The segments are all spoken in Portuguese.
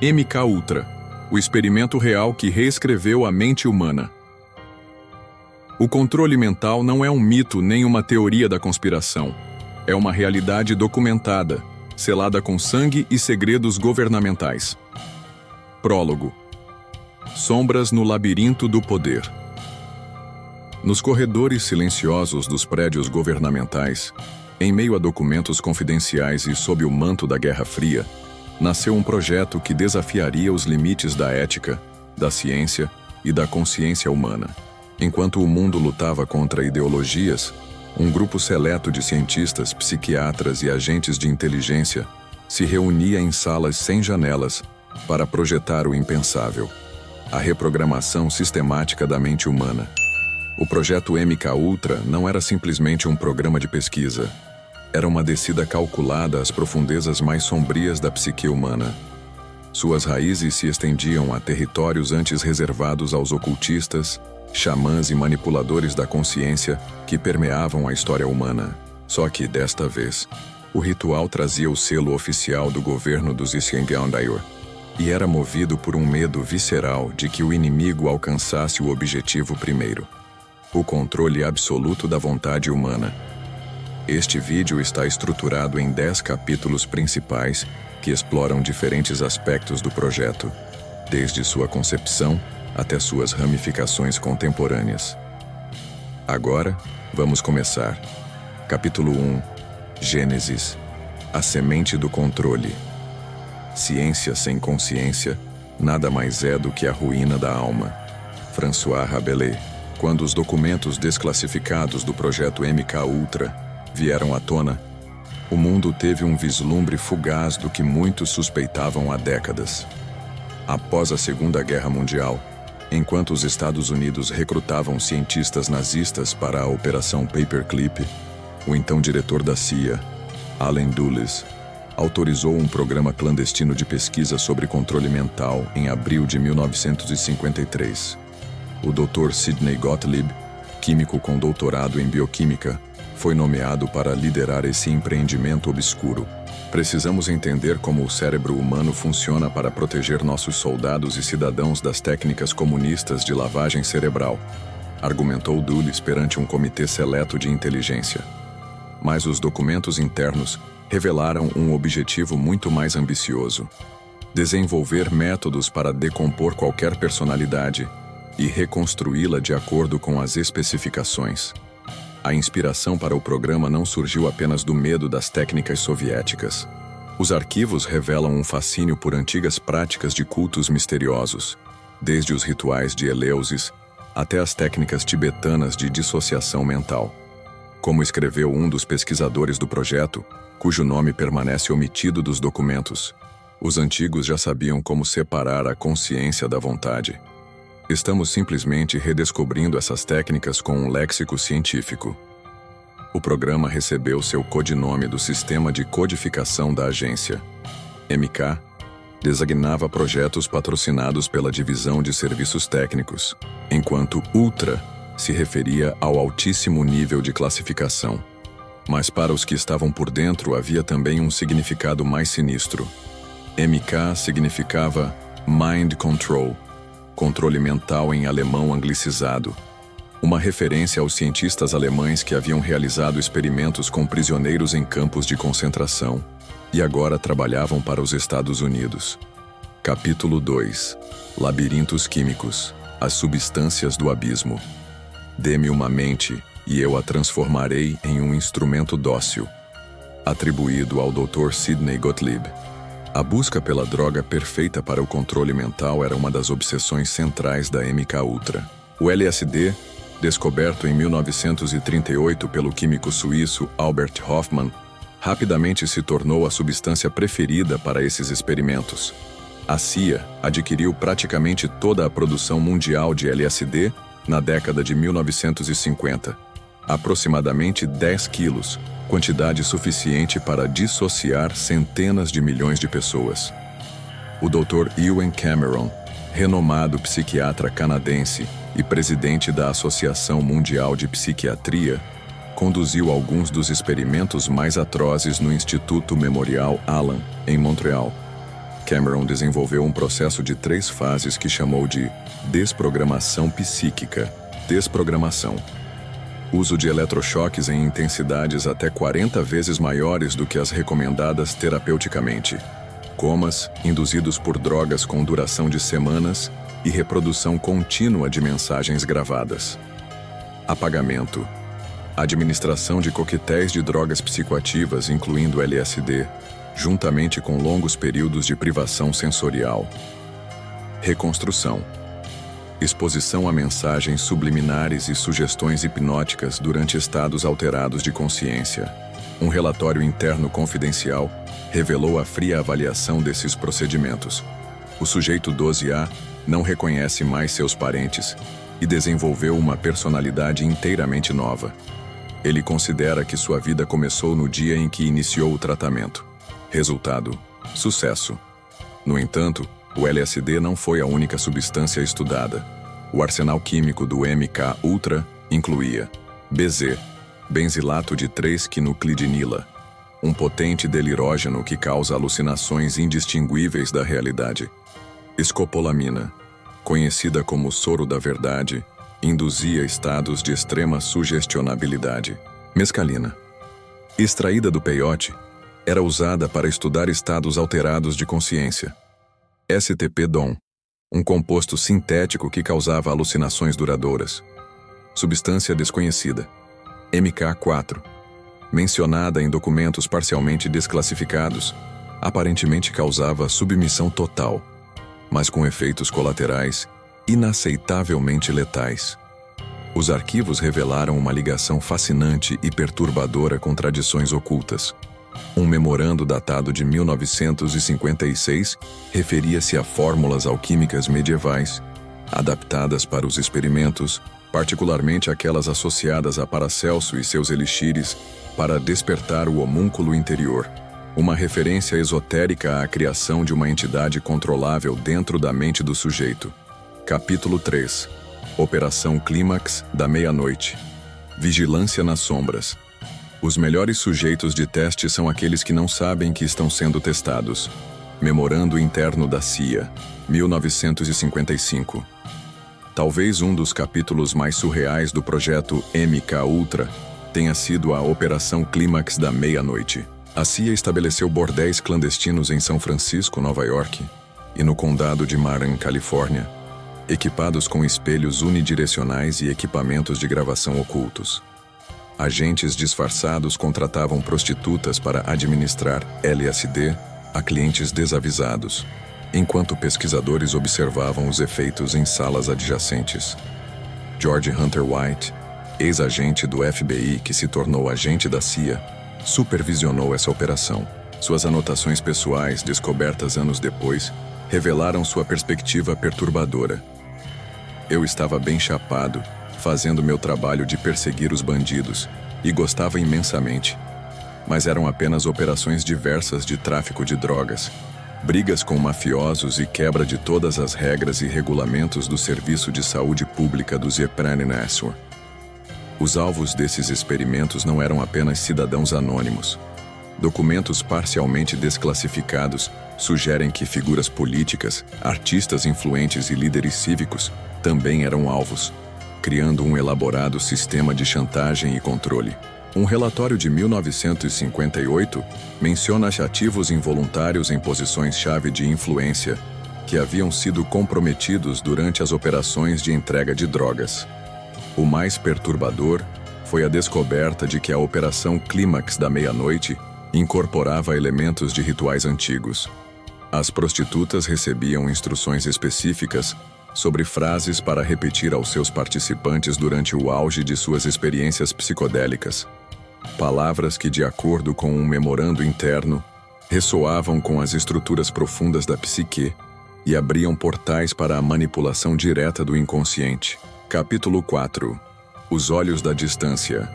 MK-Ultra, o experimento real que reescreveu a mente humana. O controle mental não é um mito nem uma teoria da conspiração. É uma realidade documentada, selada com sangue e segredos governamentais. Prólogo. Sombras no labirinto do poder. Nos corredores silenciosos dos prédios governamentais, em meio a documentos confidenciais e sob o manto da Guerra Fria, nasceu um projeto que desafiaria os limites da ética, da ciência e da consciência humana. Enquanto o mundo lutava contra ideologias, um grupo seleto de cientistas, psiquiatras e agentes de inteligência se reunia em salas sem janelas para projetar o impensável: a reprogramação sistemática da mente humana. O projeto MK-Ultra não era simplesmente um programa de pesquisa. Era uma descida calculada às profundezas mais sombrias da psique humana. Suas raízes se estendiam a territórios antes reservados aos ocultistas, xamãs e manipuladores da consciência que permeavam a história humana. Só que, desta vez, o ritual trazia o selo oficial do governo dos Iskengandayor e era movido por um medo visceral de que o inimigo alcançasse o objetivo primeiro: o controle absoluto da vontade humana. Este vídeo está estruturado em 10 capítulos principais que exploram diferentes aspectos do projeto, desde sua concepção até suas ramificações contemporâneas. Agora, vamos começar. Capítulo 1. Gênesis. A semente do controle. Ciência sem consciência nada mais é do que a ruína da alma. François Rabelais. Quando os documentos desclassificados do projeto MK-Ultra vieram à tona, o mundo teve um vislumbre fugaz do que muitos suspeitavam há décadas. Após a Segunda Guerra Mundial, enquanto os Estados Unidos recrutavam cientistas nazistas para a Operação Paperclip, o então diretor da CIA, Allen Dulles, autorizou um programa clandestino de pesquisa sobre controle mental em abril de 1953. O Dr. Sidney Gottlieb, químico com doutorado em bioquímica, foi nomeado para liderar esse empreendimento obscuro. Precisamos entender como o cérebro humano funciona para proteger nossos soldados e cidadãos das técnicas comunistas de lavagem cerebral, argumentou Dulles perante um comitê seleto de inteligência. Mas os documentos internos revelaram um objetivo muito mais ambicioso: desenvolver métodos para decompor qualquer personalidade e reconstruí-la de acordo com as especificações. A inspiração para o programa não surgiu apenas do medo das técnicas soviéticas. Os arquivos revelam um fascínio por antigas práticas de cultos misteriosos, desde os rituais de Eleusis até as técnicas tibetanas de dissociação mental. Como escreveu um dos pesquisadores do projeto, cujo nome permanece omitido dos documentos, os antigos já sabiam como separar a consciência da vontade. Estamos simplesmente redescobrindo essas técnicas com um léxico científico. O programa recebeu seu codinome do sistema de codificação da agência. MK designava projetos patrocinados pela Divisão de Serviços Técnicos, enquanto Ultra se referia ao altíssimo nível de classificação. Mas para os que estavam por dentro havia também um significado mais sinistro. MK significava Mind Control, controle mental em alemão anglicizado, uma referência aos cientistas alemães que haviam realizado experimentos com prisioneiros em campos de concentração e agora trabalhavam para os Estados Unidos. Capítulo 2. Labirintos químicos. As substâncias do abismo. Dê-me uma mente e eu a transformarei em um instrumento dócil. Atribuído ao Dr. Sidney Gottlieb. A busca pela droga perfeita para o controle mental era uma das obsessões centrais da MK-Ultra. O LSD, descoberto em 1938 pelo químico suíço Albert Hofmann, rapidamente se tornou a substância preferida para esses experimentos. A CIA adquiriu praticamente toda a produção mundial de LSD na década de 1950, aproximadamente 10 quilos, quantidade suficiente para dissociar centenas de milhões de pessoas. O Dr. Ewen Cameron, renomado psiquiatra canadense e presidente da Associação Mundial de Psiquiatria, conduziu alguns dos experimentos mais atrozes no Instituto Memorial Allen, em Montreal. Cameron desenvolveu um processo de 3 fases que chamou de desprogramação psíquica. Desprogramação. Uso de eletrochoques em intensidades até 40 vezes maiores do que as recomendadas terapeuticamente. Comas, induzidos por drogas com duração de semanas e reprodução contínua de mensagens gravadas. Apagamento. Administração de coquetéis de drogas psicoativas, incluindo LSD, juntamente com longos períodos de privação sensorial. Reconstrução. Exposição a mensagens subliminares e sugestões hipnóticas durante estados alterados de consciência. Um relatório interno confidencial revelou a fria avaliação desses procedimentos. O sujeito 12A não reconhece mais seus parentes e desenvolveu uma personalidade inteiramente nova. Ele considera que sua vida começou no dia em que iniciou o tratamento. Resultado: sucesso. No entanto, o LSD não foi a única substância estudada. O arsenal químico do MK Ultra incluía BZ, benzilato de 3-quinoclidinila, um potente delirógeno que causa alucinações indistinguíveis da realidade. Escopolamina, conhecida como soro da verdade, induzia estados de extrema sugestionabilidade. Mescalina, extraída do peiote, era usada para estudar estados alterados de consciência. STP-DOM, um composto sintético que causava alucinações duradouras. Substância desconhecida. MK4, mencionada em documentos parcialmente desclassificados, aparentemente causava submissão total, mas com efeitos colaterais inaceitavelmente letais. Os arquivos revelaram uma ligação fascinante e perturbadora com tradições ocultas. Um memorando datado de 1956 referia-se a fórmulas alquímicas medievais, adaptadas para os experimentos, particularmente aquelas associadas a Paracelso e seus elixires, para despertar o homúnculo interior. Uma referência esotérica à criação de uma entidade controlável dentro da mente do sujeito. Capítulo 3. Operação Clímax da Meia-Noite. Vigilância nas sombras. Os melhores sujeitos de teste são aqueles que não sabem que estão sendo testados. Memorando interno da CIA, 1955. Talvez um dos capítulos mais surreais do projeto MK Ultra tenha sido a Operação Clímax da Meia-Noite. A CIA estabeleceu bordéis clandestinos em São Francisco, Nova York, e no condado de Marin, Califórnia, equipados com espelhos unidirecionais e equipamentos de gravação ocultos. Agentes disfarçados contratavam prostitutas para administrar LSD a clientes desavisados, enquanto pesquisadores observavam os efeitos em salas adjacentes. George Hunter White, ex-agente do FBI que se tornou agente da CIA, supervisionou essa operação. Suas anotações pessoais, descobertas anos depois, revelaram sua perspectiva perturbadora. Eu estava bem chapado, fazendo meu trabalho de perseguir os bandidos, e gostava imensamente. Mas eram apenas operações diversas de tráfico de drogas, brigas com mafiosos e quebra de todas as regras e regulamentos do Serviço de Saúde Pública do Zepraninassur. Os alvos desses experimentos não eram apenas cidadãos anônimos. Documentos parcialmente desclassificados sugerem que figuras políticas, artistas influentes e líderes cívicos também eram alvos, criando um elaborado sistema de chantagem e controle. Um relatório de 1958 menciona ativos involuntários em posições-chave de influência que haviam sido comprometidos durante as operações de entrega de drogas. O mais perturbador foi a descoberta de que a Operação Clímax da Meia-Noite incorporava elementos de rituais antigos. As prostitutas recebiam instruções específicas sobre frases para repetir aos seus participantes durante o auge de suas experiências psicodélicas. Palavras que, de acordo com um memorando interno, ressoavam com as estruturas profundas da psique e abriam portais para a manipulação direta do inconsciente. Capítulo 4. Os olhos da distância.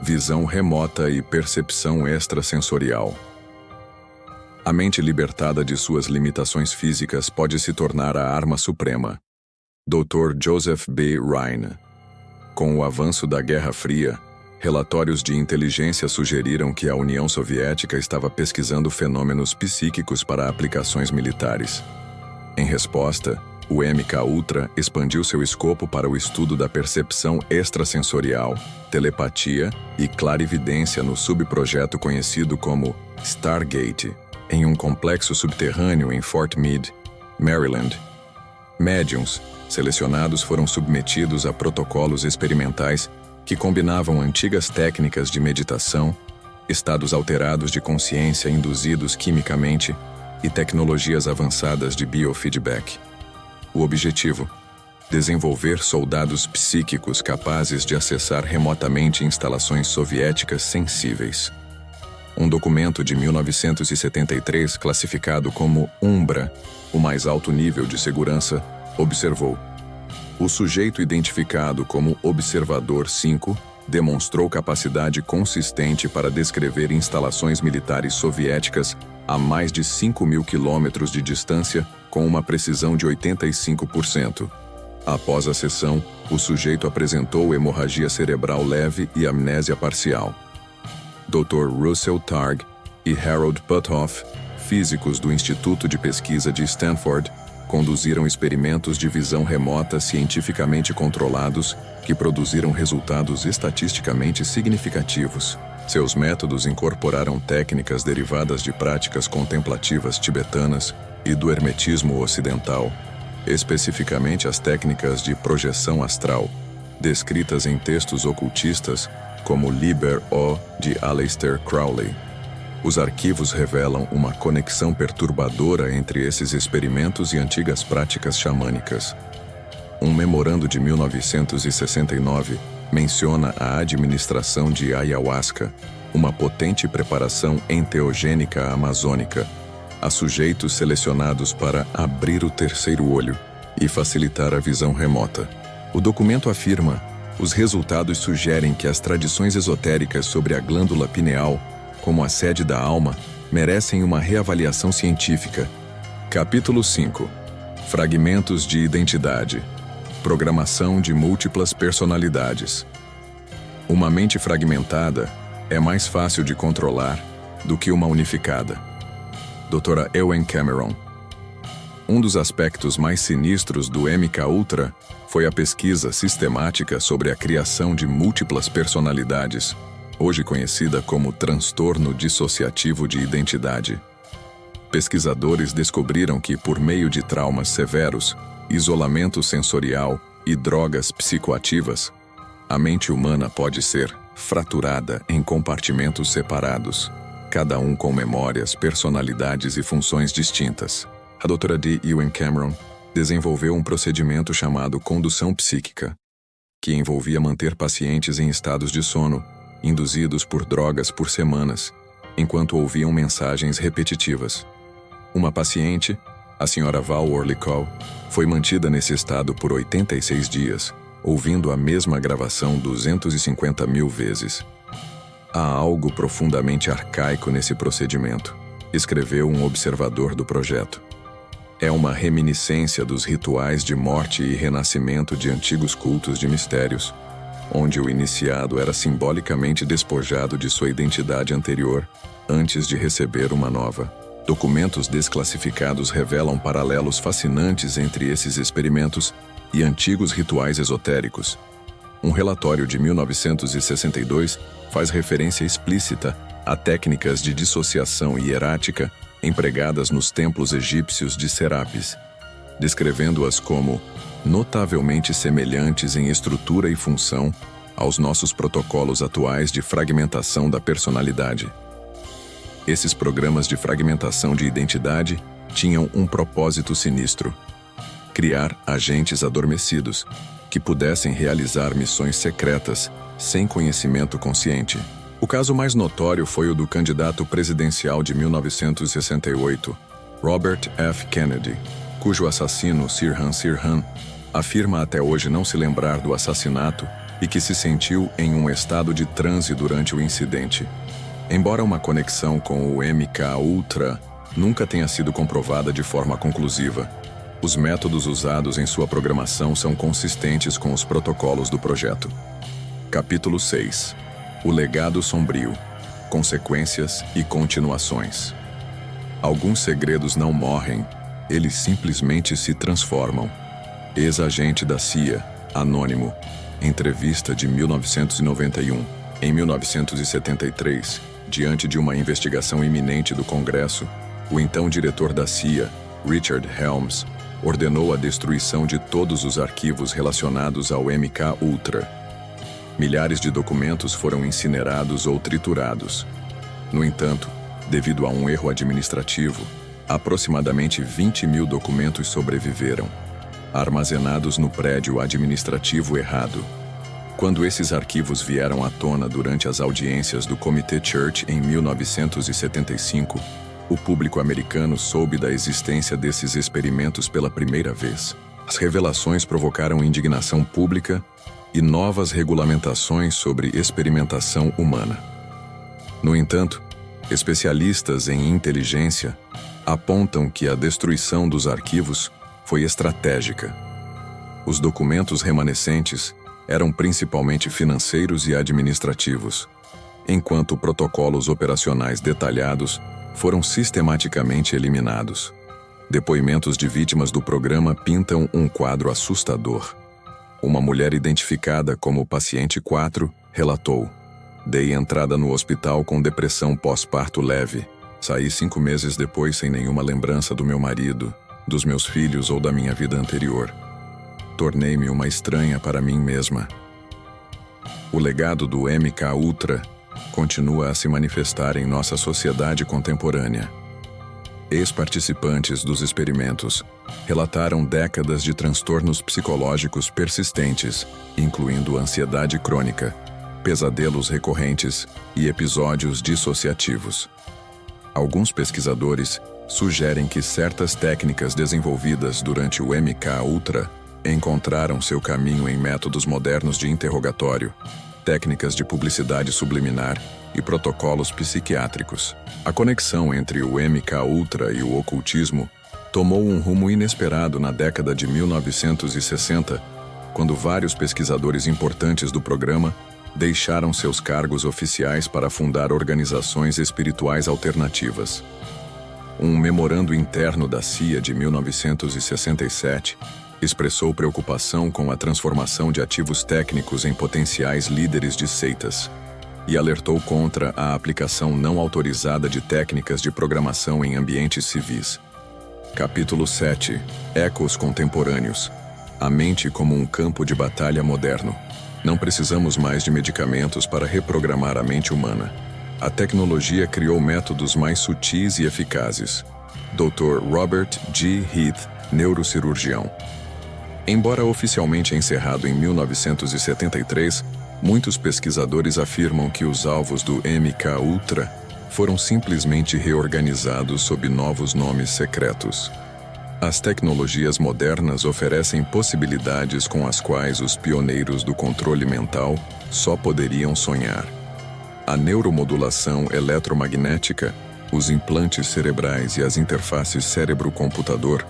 Visão remota e percepção extrasensorial. A mente libertada de suas limitações físicas pode se tornar a arma suprema. Dr. Joseph B. Ryan. Com o avanço da Guerra Fria, Relatórios de inteligência sugeriram que a União Soviética estava pesquisando fenômenos psíquicos para aplicações militares. Em resposta, o MK-Ultra expandiu seu escopo para o estudo da percepção extrasensorial, telepatia e clarividência no subprojeto conhecido como Stargate, em um complexo subterrâneo em Fort Meade, Maryland. Médiuns selecionados foram submetidos a protocolos experimentais que combinavam antigas técnicas de meditação, estados alterados de consciência induzidos quimicamente e tecnologias avançadas de biofeedback. O objetivo: desenvolver soldados psíquicos capazes de acessar remotamente instalações soviéticas sensíveis. Um documento de 1973, classificado como Umbra, o mais alto nível de segurança, observou: o sujeito identificado como Observador 5 demonstrou capacidade consistente para descrever instalações militares soviéticas a mais de 5.000 quilômetros de distância com uma precisão de 85%. Após a sessão, o sujeito apresentou hemorragia cerebral leve e amnésia parcial. Dr. Russell Targ e Harold Puthoff, físicos do Instituto de Pesquisa de Stanford, conduziram experimentos de visão remota cientificamente controlados que produziram resultados estatisticamente significativos. Seus métodos incorporaram técnicas derivadas de práticas contemplativas tibetanas e do hermetismo ocidental, especificamente as técnicas de projeção astral, descritas em textos ocultistas como Liber-O de Aleister Crowley. Os arquivos revelam uma conexão perturbadora entre esses experimentos e antigas práticas xamânicas. Um memorando de 1969 menciona a administração de ayahuasca, uma potente preparação enteogênica amazônica, a sujeitos selecionados para abrir o terceiro olho e facilitar a visão remota. O documento afirma: os resultados sugerem que as tradições esotéricas sobre a glândula pineal, como a sede da alma, merecem uma reavaliação científica. Capítulo 5. Fragmentos de identidade. Programação de múltiplas personalidades. Uma mente fragmentada é mais fácil de controlar do que uma unificada. Dra. Ewen Cameron. Um dos aspectos mais sinistros do MK-Ultra foi a pesquisa sistemática sobre a criação de múltiplas personalidades, hoje conhecida como transtorno dissociativo de identidade. Pesquisadores descobriram que, por meio de traumas severos, isolamento sensorial e drogas psicoativas, a mente humana pode ser fraturada em compartimentos separados, cada um com memórias, personalidades e funções distintas. A Dra. D. Ewen Cameron desenvolveu um procedimento chamado condução psíquica, que envolvia manter pacientes em estados de sono, induzidos por drogas por semanas, enquanto ouviam mensagens repetitivas. Uma paciente, a Sra. Val Orlikov, foi mantida nesse estado por 86 dias, ouvindo a mesma gravação 250.000 vezes. Há algo profundamente arcaico nesse procedimento, escreveu um observador do projeto. É uma reminiscência dos rituais de morte e renascimento de antigos cultos de mistérios, onde o iniciado era simbolicamente despojado de sua identidade anterior antes de receber uma nova. Documentos desclassificados revelam paralelos fascinantes entre esses experimentos e antigos rituais esotéricos. Um relatório de 1962 faz referência explícita a técnicas de dissociação hierática empregadas nos templos egípcios de Serapis, descrevendo-as como notavelmente semelhantes em estrutura e função aos nossos protocolos atuais de fragmentação da personalidade. Esses programas de fragmentação de identidade tinham um propósito sinistro: criar agentes adormecidos que pudessem realizar missões secretas sem conhecimento consciente. O caso mais notório foi o do candidato presidencial de 1968, Robert F. Kennedy, cujo assassino, Sirhan Sirhan, afirma até hoje não se lembrar do assassinato e que se sentiu em um estado de transe durante o incidente. Embora uma conexão com o MK-Ultra nunca tenha sido comprovada de forma conclusiva, os métodos usados em sua programação são consistentes com os protocolos do projeto. Capítulo 6. O legado sombrio, consequências e continuações. Alguns segredos não morrem, eles simplesmente se transformam. Ex-agente da CIA, anônimo, entrevista de 1991. Em 1973, diante de uma investigação iminente do Congresso, o então diretor da CIA, Richard Helms, ordenou a destruição de todos os arquivos relacionados ao MKUltra. Milhares de documentos foram incinerados ou triturados. No entanto, devido a um erro administrativo, aproximadamente 20.000 documentos sobreviveram, armazenados no prédio administrativo errado. Quando esses arquivos vieram à tona durante as audiências do Comitê Church em 1975, o público americano soube da existência desses experimentos pela primeira vez. As revelações provocaram indignação pública e novas regulamentações sobre experimentação humana. No entanto, especialistas em inteligência apontam que a destruição dos arquivos foi estratégica. Os documentos remanescentes eram principalmente financeiros e administrativos, enquanto protocolos operacionais detalhados foram sistematicamente eliminados. Depoimentos de vítimas do programa pintam um quadro assustador. Uma mulher identificada como paciente 4 relatou: "Dei entrada no hospital com depressão pós-parto leve. Saí 5 meses depois sem nenhuma lembrança do meu marido, dos meus filhos ou da minha vida anterior. Tornei-me uma estranha para mim mesma." O legado do MKUltra continua a se manifestar em nossa sociedade contemporânea. Ex-participantes dos experimentos relataram décadas de transtornos psicológicos persistentes, incluindo ansiedade crônica, pesadelos recorrentes e episódios dissociativos. Alguns pesquisadores sugerem que certas técnicas desenvolvidas durante o MKUltra encontraram seu caminho em métodos modernos de interrogatório, técnicas de publicidade subliminar e protocolos psiquiátricos. A conexão entre o MKUltra e o ocultismo tomou um rumo inesperado na década de 1960, quando vários pesquisadores importantes do programa deixaram seus cargos oficiais para fundar organizações espirituais alternativas. Um memorando interno da CIA de 1967 expressou preocupação com a transformação de ativos técnicos em potenciais líderes de seitas e alertou contra a aplicação não autorizada de técnicas de programação em ambientes civis. Capítulo 7. Ecos contemporâneos. A mente como um campo de batalha moderno. Não precisamos mais de medicamentos para reprogramar a mente humana. A tecnologia criou métodos mais sutis e eficazes. Dr. Robert G. Heath, neurocirurgião. Embora oficialmente encerrado em 1973, muitos pesquisadores afirmam que os alvos do MKUltra foram simplesmente reorganizados sob novos nomes secretos. As tecnologias modernas oferecem possibilidades com as quais os pioneiros do controle mental só poderiam sonhar. A neuromodulação eletromagnética, os implantes cerebrais e as interfaces cérebro-computador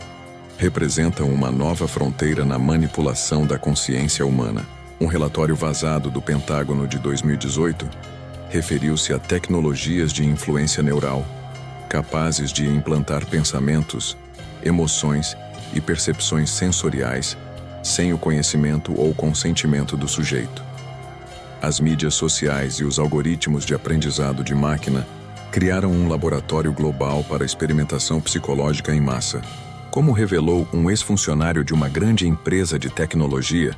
representam uma nova fronteira na manipulação da consciência humana. Um relatório vazado do Pentágono de 2018 referiu-se a tecnologias de influência neural, capazes de implantar pensamentos, emoções e percepções sensoriais sem o conhecimento ou consentimento do sujeito. As mídias sociais e os algoritmos de aprendizado de máquina criaram um laboratório global para experimentação psicológica em massa. Como revelou um ex-funcionário de uma grande empresa de tecnologia,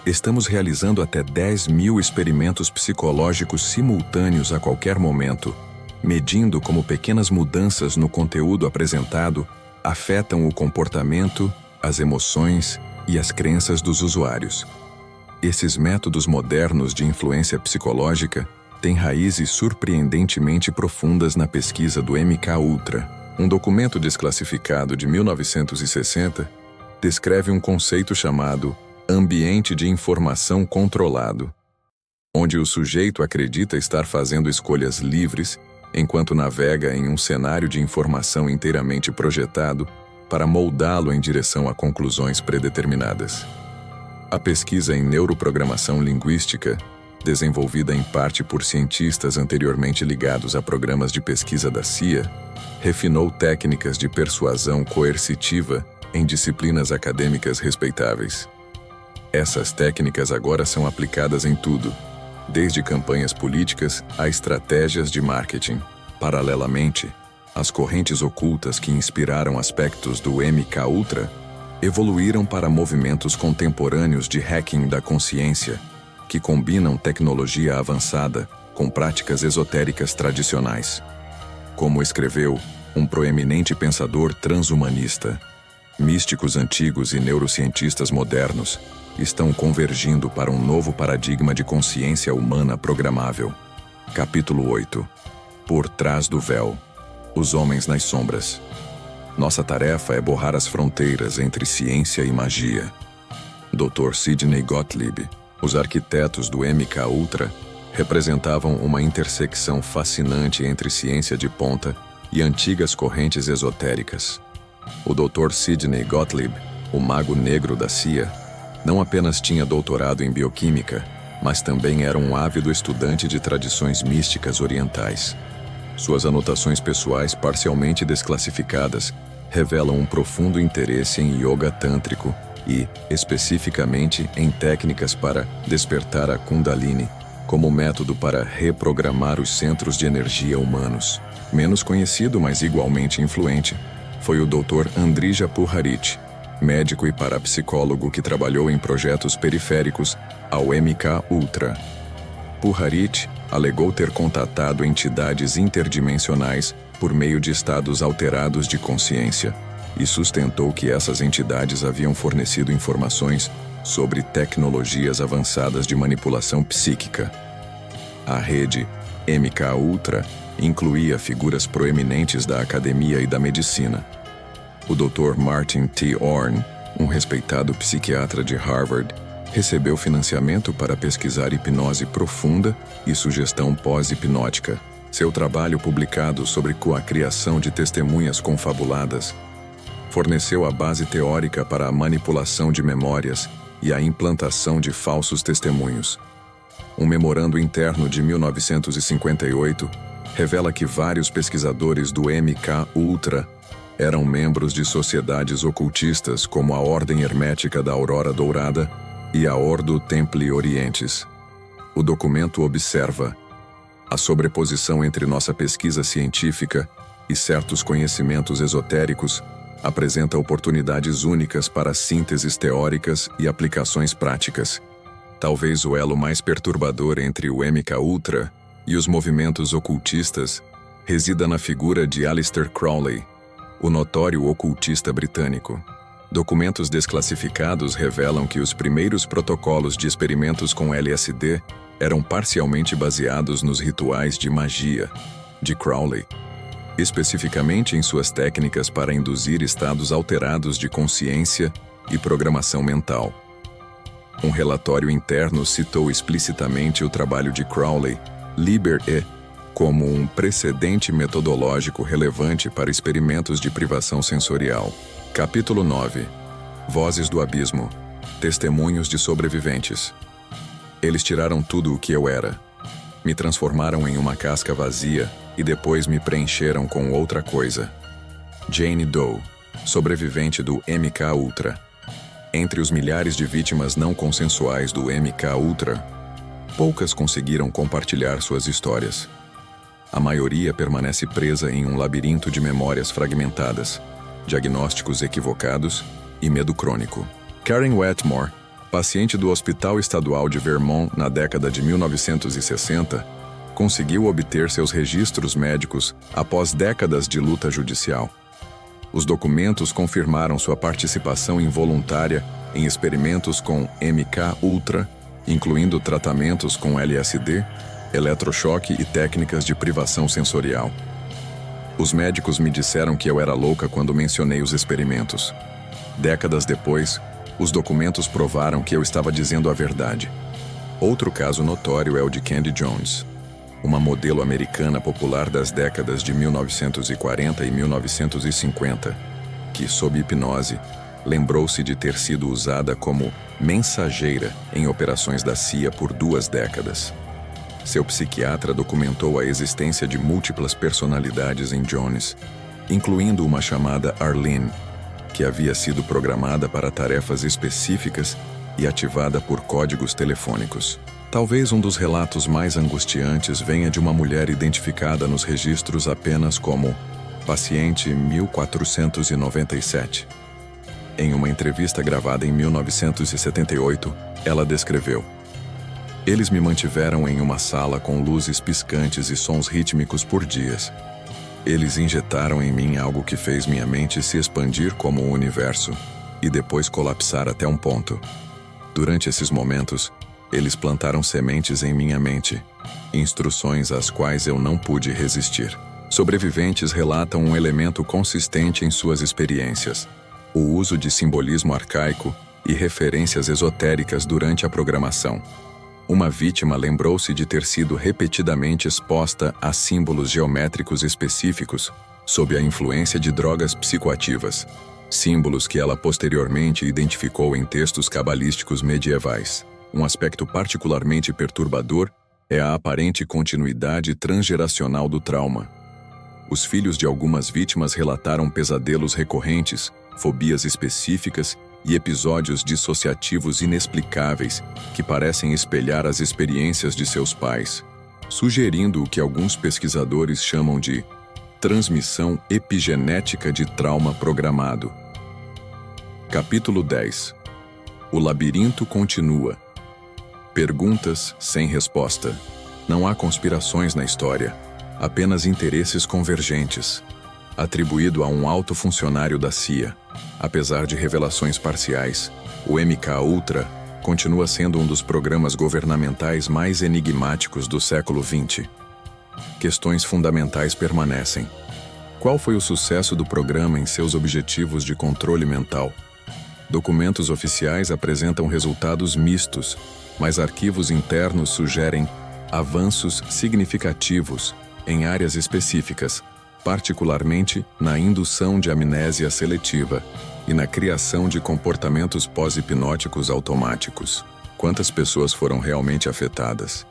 estamos realizando até 10.000 experimentos psicológicos simultâneos a qualquer momento, medindo como pequenas mudanças no conteúdo apresentado afetam o comportamento, as emoções e as crenças dos usuários. Esses métodos modernos de influência psicológica têm raízes surpreendentemente profundas na pesquisa do MKUltra. Um documento desclassificado de 1960 descreve um conceito chamado ambiente de informação controlado, onde o sujeito acredita estar fazendo escolhas livres enquanto navega em um cenário de informação inteiramente projetado para moldá-lo em direção a conclusões predeterminadas. A pesquisa em neuroprogramação linguística desenvolvida em parte por cientistas anteriormente ligados a programas de pesquisa da CIA, refinou técnicas de persuasão coercitiva em disciplinas acadêmicas respeitáveis. Essas técnicas agora são aplicadas em tudo, desde campanhas políticas a estratégias de marketing. Paralelamente, as correntes ocultas que inspiraram aspectos do MKUltra evoluíram para movimentos contemporâneos de hacking da consciência, que combinam tecnologia avançada com práticas esotéricas tradicionais. Como escreveu um proeminente pensador transhumanista, místicos antigos e neurocientistas modernos estão convergindo para um novo paradigma de consciência humana programável. Capítulo 8. Por trás do véu. Os homens nas sombras. Nossa tarefa é borrar as fronteiras entre ciência e magia. Dr. Sidney Gottlieb, os arquitetos do MKUltra, representavam uma intersecção fascinante entre ciência de ponta e antigas correntes esotéricas. O Dr. Sidney Gottlieb, o mago negro da CIA, não apenas tinha doutorado em bioquímica, mas também era um ávido estudante de tradições místicas orientais. Suas anotações pessoais parcialmente desclassificadas revelam um profundo interesse em yoga tântrico e, especificamente, em técnicas para despertar a Kundalini, como método para reprogramar os centros de energia humanos. Menos conhecido, mas igualmente influente, foi o Dr. Andrija Puharich, médico e parapsicólogo que trabalhou em projetos periféricos ao MKUltra. Puharich alegou ter contatado entidades interdimensionais por meio de estados alterados de consciência e sustentou que essas entidades haviam fornecido informações sobre tecnologias avançadas de manipulação psíquica. A rede MKUltra incluía figuras proeminentes da academia e da medicina. O Dr. Martin T. Orne, um respeitado psiquiatra de Harvard, recebeu financiamento para pesquisar hipnose profunda e sugestão pós-hipnótica. Seu trabalho, publicado sobre a criação de testemunhas confabuladas, forneceu a base teórica para a manipulação de memórias e a implantação de falsos testemunhos. Um memorando interno de 1958 revela que vários pesquisadores do MKUltra eram membros de sociedades ocultistas como a Ordem Hermética da Aurora Dourada e a Ordo Templi Orientis. O documento observa a sobreposição entre nossa pesquisa científica e certos conhecimentos esotéricos apresenta oportunidades únicas para sínteses teóricas e aplicações práticas. Talvez o elo mais perturbador entre o MKUltra e os movimentos ocultistas resida na figura de Aleister Crowley, o notório ocultista britânico. Documentos desclassificados revelam que os primeiros protocolos de experimentos com LSD eram parcialmente baseados nos rituais de magia de Crowley, especificamente em suas técnicas para induzir estados alterados de consciência e programação mental. Um relatório interno citou explicitamente o trabalho de Crowley, Liber E, como um precedente metodológico relevante para experimentos de privação sensorial. Capítulo 9. Vozes do Abismo. Testemunhos de sobreviventes. Eles tiraram tudo o que eu era. Me transformaram em uma casca vazia e depois me preencheram com outra coisa. Jane Doe, sobrevivente do MKUltra. Entre os milhares de vítimas não consensuais do MKUltra, poucas conseguiram compartilhar suas histórias. A maioria permanece presa em um labirinto de memórias fragmentadas, diagnósticos equivocados e medo crônico. Karen Wetmore, paciente do Hospital Estadual de Vermont na década de 1960, conseguiu obter seus registros médicos após décadas de luta judicial. Os documentos confirmaram sua participação involuntária em experimentos com MKUltra, incluindo tratamentos com LSD, eletrochoque e técnicas de privação sensorial. Os médicos me disseram que eu era louca quando mencionei os experimentos. Décadas depois, os documentos provaram que eu estava dizendo a verdade. Outro caso notório é o de Candy Jones, uma modelo americana popular das décadas de 1940 e 1950, que, sob hipnose, lembrou-se de ter sido usada como mensageira em operações da CIA por 2 décadas. Seu psiquiatra documentou a existência de múltiplas personalidades em Jones, incluindo uma chamada Arlene, que havia sido programada para tarefas específicas e ativada por códigos telefônicos. Talvez um dos relatos mais angustiantes venha de uma mulher identificada nos registros apenas como paciente 1497. Em uma entrevista gravada em 1978, ela descreveu: "Eles me mantiveram em uma sala com luzes piscantes e sons rítmicos por dias. Eles injetaram em mim algo que fez minha mente se expandir como um universo e depois colapsar até um ponto. Durante esses momentos, eles plantaram sementes em minha mente, instruções às quais eu não pude resistir." Sobreviventes relatam um elemento consistente em suas experiências: o uso de simbolismo arcaico e referências esotéricas durante a programação. Uma vítima lembrou-se de ter sido repetidamente exposta a símbolos geométricos específicos sob a influência de drogas psicoativas, símbolos que ela posteriormente identificou em textos cabalísticos medievais. Um aspecto particularmente perturbador é a aparente continuidade transgeracional do trauma. Os filhos de algumas vítimas relataram pesadelos recorrentes, fobias específicas e episódios dissociativos inexplicáveis que parecem espelhar as experiências de seus pais, sugerindo o que alguns pesquisadores chamam de transmissão epigenética de trauma programado. Capítulo 10. O labirinto continua. Perguntas sem resposta. Não há conspirações na história, apenas interesses convergentes. Atribuído a um alto funcionário da CIA, apesar de revelações parciais, o MKUltra continua sendo um dos programas governamentais mais enigmáticos do século XX. Questões fundamentais permanecem. Qual foi o sucesso do programa em seus objetivos de controle mental? Documentos oficiais apresentam resultados mistos, mas arquivos internos sugerem avanços significativos em áreas específicas, particularmente na indução de amnésia seletiva e na criação de comportamentos pós-hipnóticos automáticos. Quantas pessoas foram realmente afetadas?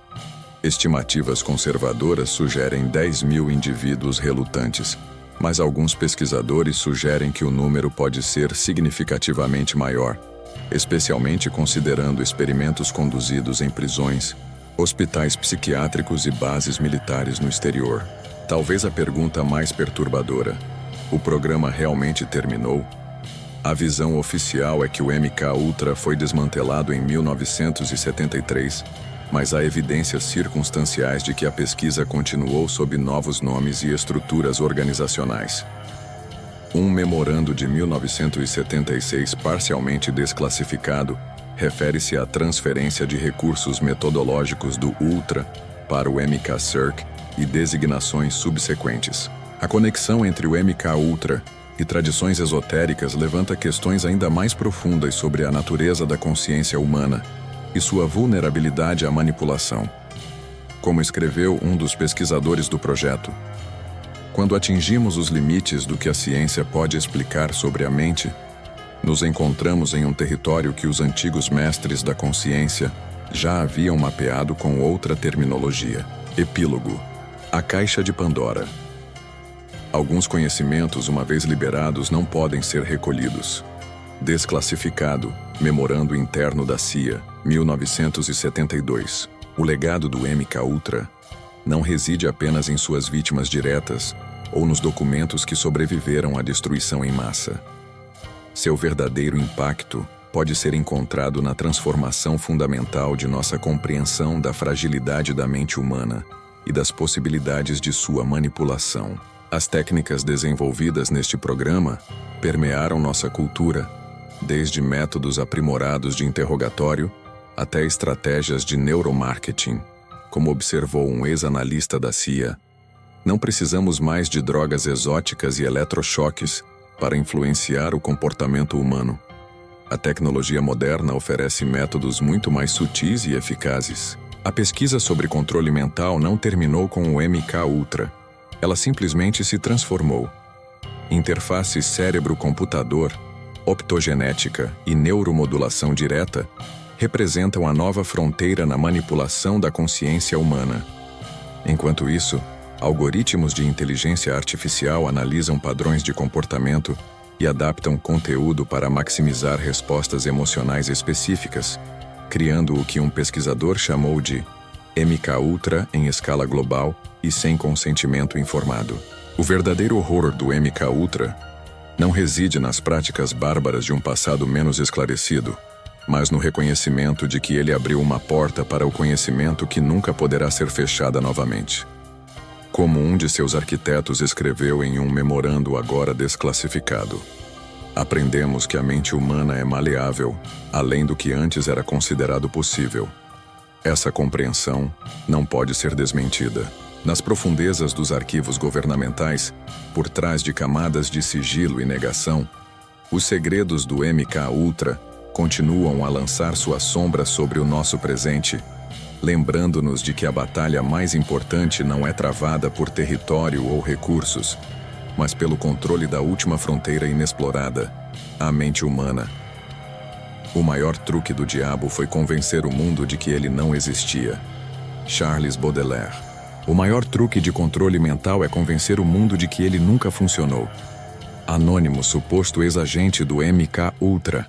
Estimativas conservadoras sugerem 10.000 indivíduos relutantes, mas alguns pesquisadores sugerem que o número pode ser significativamente maior, especialmente considerando experimentos conduzidos em prisões, hospitais psiquiátricos e bases militares no exterior. Talvez a pergunta mais perturbadora: o programa realmente terminou? A visão oficial é que o MKUltra foi desmantelado em 1973, mas há evidências circunstanciais de que a pesquisa continuou sob novos nomes e estruturas organizacionais. Um memorando de 1976 parcialmente desclassificado refere-se à transferência de recursos metodológicos do Ultra para o MKCIRC e designações subsequentes. A conexão entre o MKUltra e tradições esotéricas levanta questões ainda mais profundas sobre a natureza da consciência humana e sua vulnerabilidade à manipulação. Como escreveu um dos pesquisadores do projeto, quando atingimos os limites do que a ciência pode explicar sobre a mente, nos encontramos em um território que os antigos mestres da consciência já haviam mapeado com outra terminologia. Epílogo. A Caixa de Pandora. Alguns conhecimentos, uma vez liberados, não podem ser recolhidos. Desclassificado. Memorando interno da CIA, 1972. O legado do MKUltra não reside apenas em suas vítimas diretas ou nos documentos que sobreviveram à destruição em massa. Seu verdadeiro impacto pode ser encontrado na transformação fundamental de nossa compreensão da fragilidade da mente humana e das possibilidades de sua manipulação. As técnicas desenvolvidas neste programa permearam nossa cultura, desde métodos aprimorados de interrogatório até estratégias de neuromarketing. Como observou um ex-analista da CIA, não precisamos mais de drogas exóticas e eletrochoques para influenciar o comportamento humano. A tecnologia moderna oferece métodos muito mais sutis e eficazes. A pesquisa sobre controle mental não terminou com o MKUltra. Ela simplesmente se transformou. Interface cérebro-computador, optogenética e neuromodulação direta representam a nova fronteira na manipulação da consciência humana. Enquanto isso, algoritmos de inteligência artificial analisam padrões de comportamento e adaptam conteúdo para maximizar respostas emocionais específicas, criando o que um pesquisador chamou de MKUltra em escala global e sem consentimento informado. O verdadeiro horror do MKUltra não reside nas práticas bárbaras de um passado menos esclarecido, mas no reconhecimento de que ele abriu uma porta para o conhecimento que nunca poderá ser fechada novamente. Como um de seus arquitetos escreveu em um memorando agora desclassificado, aprendemos que a mente humana é maleável, além do que antes era considerado possível. Essa compreensão não pode ser desmentida. Nas profundezas dos arquivos governamentais, por trás de camadas de sigilo e negação, os segredos do MKUltra continuam a lançar sua sombra sobre o nosso presente, lembrando-nos de que a batalha mais importante não é travada por território ou recursos, mas pelo controle da última fronteira inexplorada, a mente humana. O maior truque do diabo foi convencer o mundo de que ele não existia. Charles Baudelaire. O maior truque de controle mental é convencer o mundo de que ele nunca funcionou. Anônimo, suposto ex-agente do MKUltra.